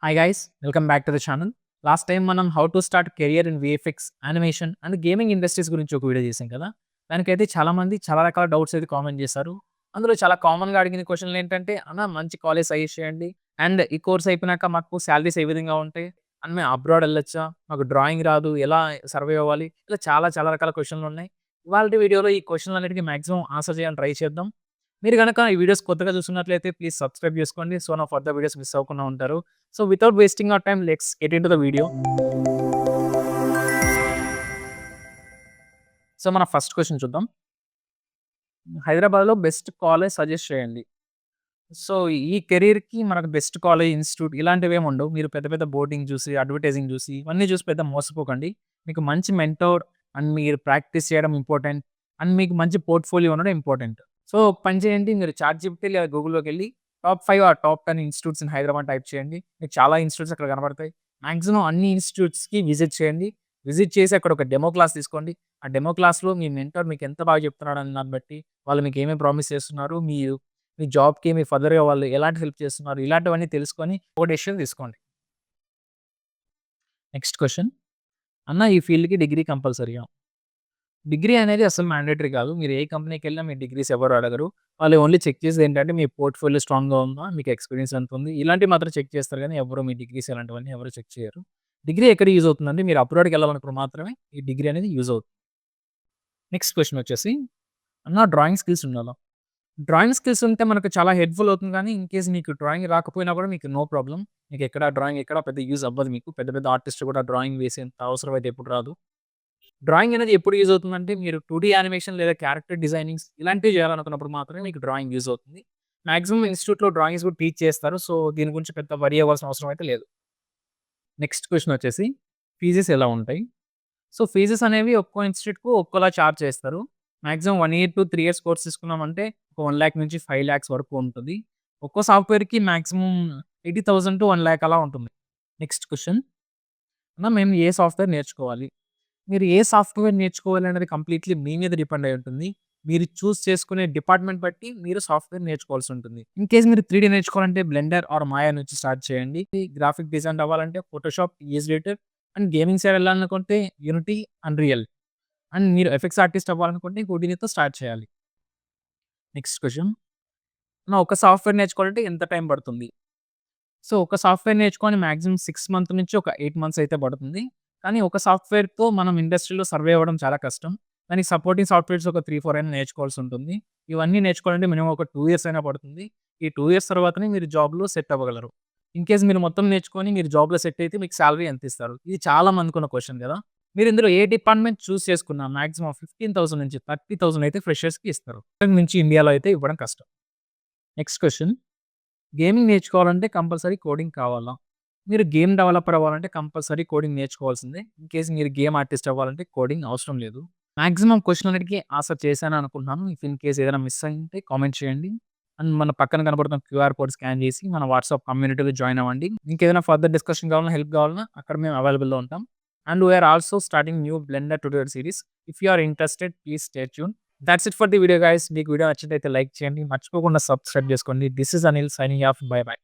Hi guys, welcome back to the channel. Last time మనం how to start career in VFX, animation and gaming industries గురించి ఒక video చేసాం కదా! దానికైతే చాలామంది చాలా రకాల డౌట్స్ అయితే కామెంట్ చేశారు. అందులో చాలా కామన్‌గా అడిగిన క్వెషన్‌లు ఏంటంటే, "అన్న మంచి కాలేజ్ సజెస్ట్ చేయండి. అండ్ ఈ కోర్స్ అయిపోయినాక మాకు సాలరీస్ ఏ విధంగా ఉంటాయి? అండ్ మేము అబ్రాడ్ ఎళ్ళొచ్చా? మాకు డ్రాయింగ్ రాదు. ఎలా సర్వైవ్ అవ్వాలి?" ఇలా చాలా చాలా రకాల క్వెషన్‌లున్నాయి. ఇవాల్టి వీడియోలో ఈ క్వెషన్‌లన్నిటికి మాక్సిమం ఆన్సర్ చేయాలని ట్రై చేద్దాం. మీరు గనక ఈ వీడియోస్ కొత్తగా చూస్తున్నట్లయితే ప్లీజ్ సబ్స్క్రైబ్ చేసుకోండి. సో, నా ఫర్దర్ వీడియోస్ మిస్ అవ్వకుండా ఉంటారు. So, without wasting hour time let's get into the video. So, మన ఫస్ట్ క్వెషన్ చూద్దాం. హైదరాబాద్‌లో బెస్ట్ కాలేజ్ సజెస్ట్ చేయండి. సో, ఈ కెరియర్‌కి మనకు బెస్ట్ కాలేజ్, ఇన్‌స్టిట్యూట్ ఇలాంటివేమి ఉండవు. మీరు పెద్ద పెద్ద బోర్డింగ్ చూసి, అడ్వర్టైజింగ్ చూసి, ఇవన్నీ చూసి పెద్ద మోసపోకండి. మీకు మంచి మెంటోర్ అండ్ మీరు ప్రాక్టీస్ చేయడం ఇంపార్టెంట్. అండ్ మీకు మంచి పోర్ట్‌ఫోలియో ఉండడం ఇంపార్టెంట్. సో, ఒక పని చేయండి. మీరు చాట్‌జిపిటి లేదా గూగుల్‌లోకెళ్ళి top 5 or top 10 institutes in Hyderabad type చేయండి. మీకు చాలా ఇన్‌స్టిట్యూట్స్ అక్కడ కనపడతాయి. మాక్సిమం అన్ని ఇన్‌స్టిట్యూట్స్‌కి విజిట్ చేయండి. విజిట్ చేసి అక్కడ ఒక డెమో క్లాస్ తీసుకోండి. ఆ డెమో క్లాస్‌లో మీ మెంటర్ మీకు ఎంత బాగా చెప్తున్నాడన్న దాన్ని బట్టి, వాళ్ళు మీకు ఏమేమి ప్రామిస్ చేస్తున్నారు, మీరు మీ జాబ్‌కి, మీ ఫర్దర్‌గా వాళ్ళు ఎలాంటి హెల్ప్ చేస్తున్నారు, ఇలాంటివన్నీ తెలుసుకొని ఒక డెసిషన్ తీసుకోండి. Next question. అన్న ఈ ఫీల్డ్‌కి డిగ్రీ కంపల్సరీయా? డిగ్రీ అనేది అసలు మ్యాండేటరీ కాదు. మీరు ఏ కంపెనీకెళ్ళినా మీ డిగ్రీస్ ఎవరు అడగరు. వాళ్ళు ఓన్లీ చెక్ చేసేది ఏంటంటే మీ పోర్ట్‌ఫోలియో స్ట్రాంగ్‌గా ఉందా? మీకు ఎక్స్‌పీరియన్స్ ఎంత ఉంది? ఇలాంటివి మాత్రం చెక్ చేస్తారు గానీ ఎవరు మీ డిగ్రీస్ ఇలాంటివన్నీ ఎవరు చెక్ చేయరు. డిగ్రీ ఎక్కడ యూజ్ అవుతుందంటే మీరు అబ్రాడ్‌కెళ్ళాలన్నప్పుడు మాత్రమే ఈ డిగ్రీ అనేది యూజ్ అవుతుంది. నెక్స్ట్ క్వెషన్ వచ్చేసి, అన్న డ్రాయింగ్ స్కిల్స్ ఉండాలా? డ్రాయింగ్ స్కిల్స్ ఉంటే మనకు చాలా హెల్ప్‌ఫుల్ అవుతుంది గానీ, ఇన్ కేస్ మీకు డ్రాయింగ్ రాకపోయినా కూడా మీకు నో ప్రాబ్లమ్. మీకెక్కడ డ్రాయింగ్ ఎక్కడ పెద్ద యూజ్ అవ్వదు మీకు. పెద్ద పెద్ద ఆర్టిస్ట్‌లు కూడా డ్రాయింగ్ వేసేంత అవసరం అయితే ఎప్పుడు రాదు. డ్రాయింగ్ అనేది ఎప్పుడు యూజ్ అవుతుందంటే, మీరు 2డీ యానిమేషన్ లేదా క్యారెక్టర్ డిజైనింగ్స్ ఇలాంటివి చేయాలనుకున్నప్పుడు మాత్రమే మీకు డ్రాయింగ్ యూజ్ అవుతుంది. మాక్సిమం ఇన్‌స్టిట్యూట్‌లో డ్రాయింగ్స్ కూడా టీచ్ చేస్తారు. సో, దీని గురించి పెద్ద వరీ అవ్వాల్సిన అవసరం అయితే లేదు. నెక్స్ట్ క్వెషన్ వచ్చేసి, ఫీజెస్ ఎలా ఉంటాయి? సో, ఫీజెస్ అనేవి ఒక్కో ఇన్‌స్టిట్యూట్‌కు ఒక్కోలా చార్జ్ చేస్తారు. Maximum 1 year to 3 years course తీసుకున్నామంటే, ఒక 1,00,000 నుంచి 5,00,000 వరకు ఉంటది. ఒక్కో సాఫ్ట్‌వేర్‌కి మాక్సిమం 80,000-1,00,000 అలా ఉంటుంది. Next question. అన్న మేము ఏ సాఫ్ట్‌వేర్ నేర్చుకోవాలి? మీరు ఏ సాఫ్ట్‌వేర్ నేర్చుకోవాలనేది కంప్లీట్‌లీ మీ మీద డిపెండ్ అయ్యి ఉంటుంది. మీరు చూజ్ చేసుకునే డిపార్ట్‌మెంట్ బట్టి మీరు సాఫ్ట్‌వేర్ నేర్చుకోవాల్సి ఉంటుంది. ఇన్ కేస్ మీరు 3డీ నేర్చుకోవాలంటే బ్లెండర్ ఆర్ మాయా నుంచి స్టార్ట్ చేయండి. గ్రాఫిక్ డిజైన్ అవ్వాలంటే Photoshop, Illustrator and gaming side వెళ్ళాలనుకుంటే యూనిటీ, అన్‌రియల్ అండ్ మీరు ఎఫెక్ట్స్ ఆర్టిస్ట్ అవ్వాలనుకుంటే హుడినితో స్టార్ట్ చేయాలి. Next question. ఒక సాఫ్ట్‌వేర్ నేర్చుకోవాలంటే ఎంత టైం పడుతుంది? సో, ఒక సాఫ్ట్‌వేర్ నేర్చుకొని మాక్సిమం 6 మంత్ నుంచి ఒక 8 మంత్స్ అయితే పడుతుంది. కానీ ఒక సాఫ్ట్‌వేర్‌తో మనం ఇండస్ట్రీలో సర్వే అవ్వడం చాలా కష్టం. దానికి సపోర్టింగ్ సాఫ్ట్‌వేర్స్ ఒక 3, 4 అయినా నేర్చుకోవాల్సి ఉంటుంది. ఇవన్నీ నేర్చుకోవాలంటే మినిమమ్ ఒక 2 ఇయర్స్ అయినా పడుతుంది. ఈ 2 ఇయర్స్ తర్వాతనే మీరు జాబ్‌లో సెట్ అవ్వగలరు. ఇన్ కేస్ మీరు మొత్తం నేర్చుకొని మీరు జాబ్‌లో సెట్ అయితే మీకు సాలరీ ఎంత ఇస్తారు? ఇది చాలా మందికున్న క్వెషన్ కదా! మీరు ఇందులో ఏ డిపార్ట్‌మెంట్ చూజ్ చేసుకున్నా మాక్సిమం 15,000 నుంచి 30,000 అయితే ఫ్రెషర్స్‌కి ఇస్తారు. అంతకు మించి ఇండియాలో అయితే ఇవ్వడం కష్టం. Next question. గేమింగ్ నేర్చుకోవాలంటే కంపల్సరీ కోడింగ్ కావాలా? మీరు గేమ్ డెవలపర్ అవ్వాలంటే కంపల్సరీ కోడింగ్ నేర్చుకోవాల్సిందే. ఇన్ కేస్ మీరు గేమ్ ఆర్టిస్ట్ అవ్వాలంటే కోడింగ్ అవసరం లేదు. మాక్సిమం క్వెషన్‌లన్నిటికి ఆన్సర్ చేశాను అనుకుంటున్నాను. ఇఫ్ ఇన్ కేస్ ఏదైనా మిస్ అయ్యుంటే కామెంట్ చేయండి. అండ్ మన పక్కన కనపడుతున్న క్యూఆర్ కోడ్ స్కాన్ చేసి మన వాట్సాప్ కమ్యూనిటీలో జాయిన్ అవ్వండి. ఇంకేదైనా ఫర్దర్ డిస్కషన్ కావాలన్నా, హెల్ప్ కావాలన్నా అక్కడ మేము అవైలబుల్‌లో ఉంటాం. And we are also starting new blender tutorial series. If you are interested please stay tune. That's it for the video guys. మీకు వీడియో నచ్చినట్లయితే లైక్ చేయండి. మర్చిపోకుండా సబ్స్క్రైబ్ చేసుకోండి. This is Anil signing off. Bye by.